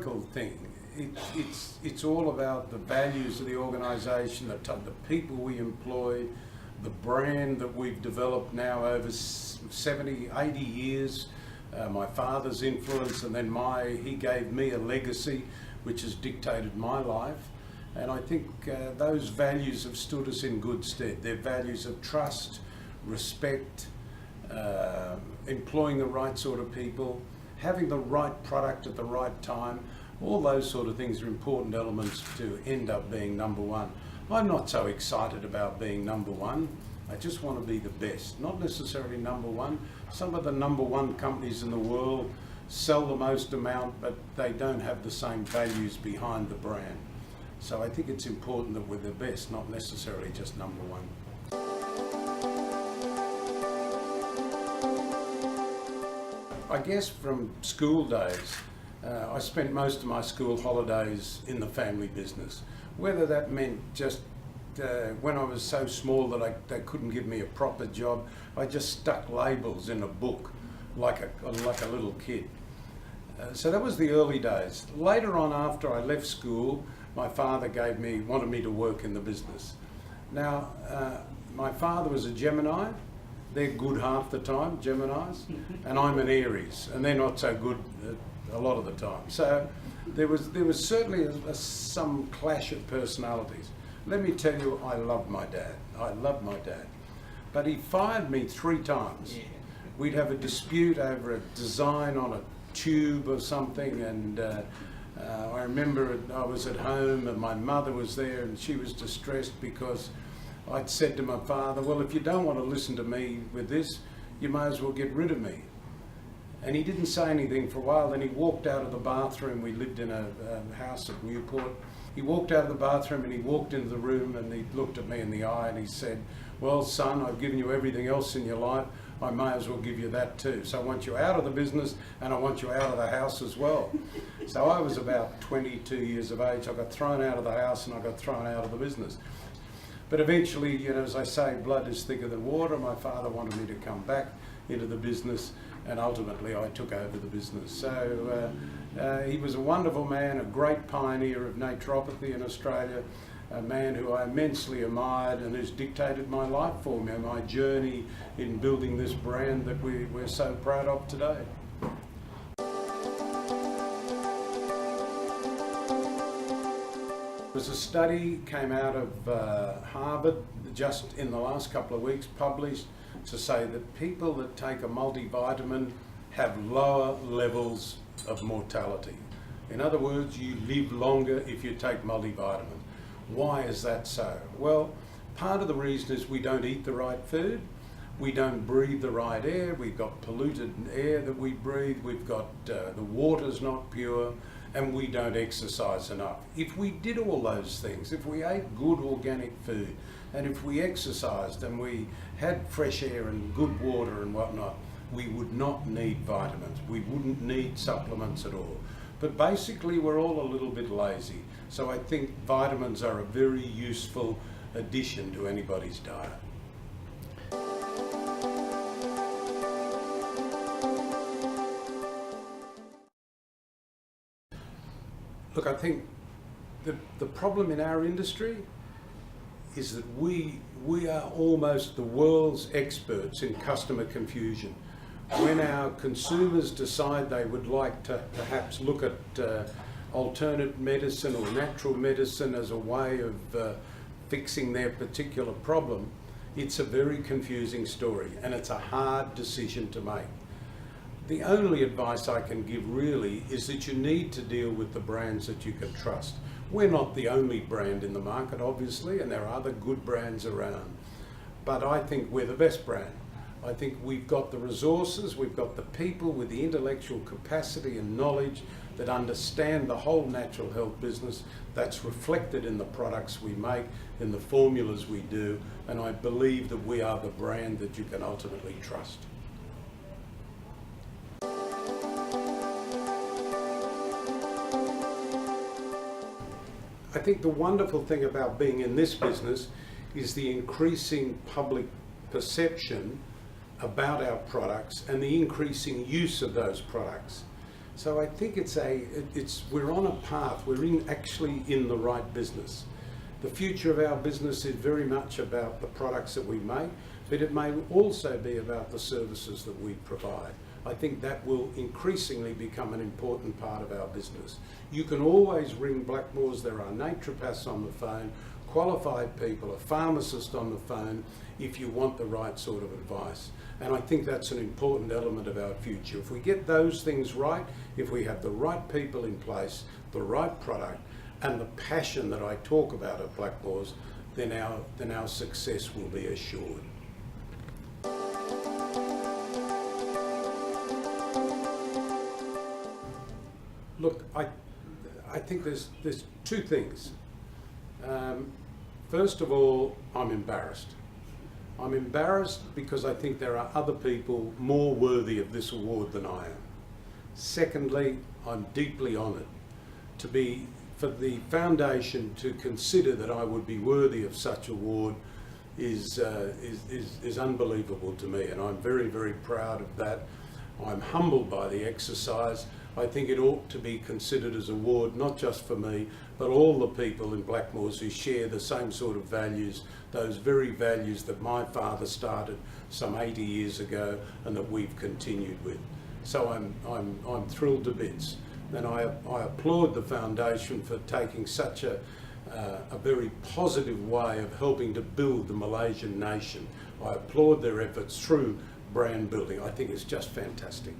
historical thing. It's all about the values of the organisation, the people we employ, the brand that we've developed now over 70, 80 years. My father's influence, and then he gave me a legacy which has dictated my life. And I think those values have stood us in good stead. They're values of trust, respect, employing the right sort of people, having the right product at the right time. All those sort of things are important elements to end up being number one. I'm not so excited about being number one. I just want to be the best, not necessarily number one. Some of the number one companies in the world sell the most amount, but they don't have the same values behind the brand. So I think it's important that we're the best, not necessarily just number one. I guess from school days, I spent most of my school holidays in the family business. Whether that meant just when I was so small that they couldn't give me a proper job, I just stuck labels in a book like a little kid. So that was the early days. Later on, after I left school, my father wanted me to work in the business. Now, my father was a Gemini. They're good half the time, Geminis, and I'm an Aries, and they're not so good a lot of the time. So there was certainly some clash of personalities. Let me tell you, I love my dad. I love my dad. But he fired me 3 times. Yeah. We'd have a dispute over a design on a tube or something, and I remember I was at home and my mother was there, and she was distressed because I'd said to my father, well, if you don't want to listen to me with this, you may as well get rid of me. And he didn't say anything for a while. Then he walked out of the bathroom. We lived in a house at Newport. He walked out of the bathroom and he walked into the room, and he looked at me in the eye and he said, well, son, I've given you everything else in your life. I may as well give you that too. So I want you out of the business, and I want you out of the house as well. So I was about 22 years of age. I got thrown out of the house and I got thrown out of the business. But eventually, you know, as I say, blood is thicker than water. My father wanted me to come back into the business, and ultimately I took over the business. So he was a wonderful man, a great pioneer of naturopathy in Australia, a man who I immensely admired and who's dictated my life for me, my journey in building this brand that we're so proud of today. There was a study came out of Harvard just in the last couple of weeks, published, to say that people that take a multivitamin have lower levels of mortality. In other words, you live longer if you take multivitamins. Why is that so? Well, part of the reason is we don't eat the right food, we don't breathe the right air, we've got polluted air that we breathe, we've got the water's not pure, and we don't exercise enough. If we did all those things, if we ate good organic food, and if we exercised and we had fresh air and good water and whatnot, we would not need vitamins, we wouldn't need supplements at all. But basically we're all a little bit lazy. So I think vitamins are a very useful addition to anybody's diet. Look, I think the problem in our industry is that we are almost the world's experts in customer confusion. When our consumers decide they would like to perhaps look at alternate medicine or natural medicine as a way of fixing their particular problem, it's a very confusing story and it's a hard decision to make. The only advice I can give really is that you need to deal with the brands that you can trust. We're not the only brand in the market, obviously, and there are other good brands around, but I think we're the best brand. I think we've got the resources, we've got the people with the intellectual capacity and knowledge that understand the whole natural health business. That's reflected in the products we make, in the formulas we do, and I believe that we are the brand that you can ultimately trust. I think the wonderful thing about being in this business is the increasing public perception about our products and the increasing use of those products. So I think we're on a path, actually in the right business. The future of our business is very much about the products that we make, but it may also be about the services that we provide. I think that will increasingly become an important part of our business. You can always ring Blackmores. There are naturopaths on the phone, qualified people, a pharmacist on the phone, if you want the right sort of advice. And I think that's an important element of our future. If we get those things right, if we have the right people in place, the right product, and the passion that I talk about at Blackmores, then our success will be assured. Look, I think there's two things. First of all, I'm embarrassed. I'm embarrassed because I think there are other people more worthy of this award than I am. Secondly, I'm deeply honoured for the foundation to consider that I would be worthy of such award is unbelievable to me, and I'm very, very proud of that. I'm humbled by the exercise. I think it ought to be considered as an award, not just for me, but all the people in Blackmores who share the same sort of values, those very values that my father started some 80 years ago and that we've continued with. So I'm thrilled to bits. And I applaud the foundation for taking such a very positive way of helping to build the Malaysian nation. I applaud their efforts through brand building. I think it's just fantastic.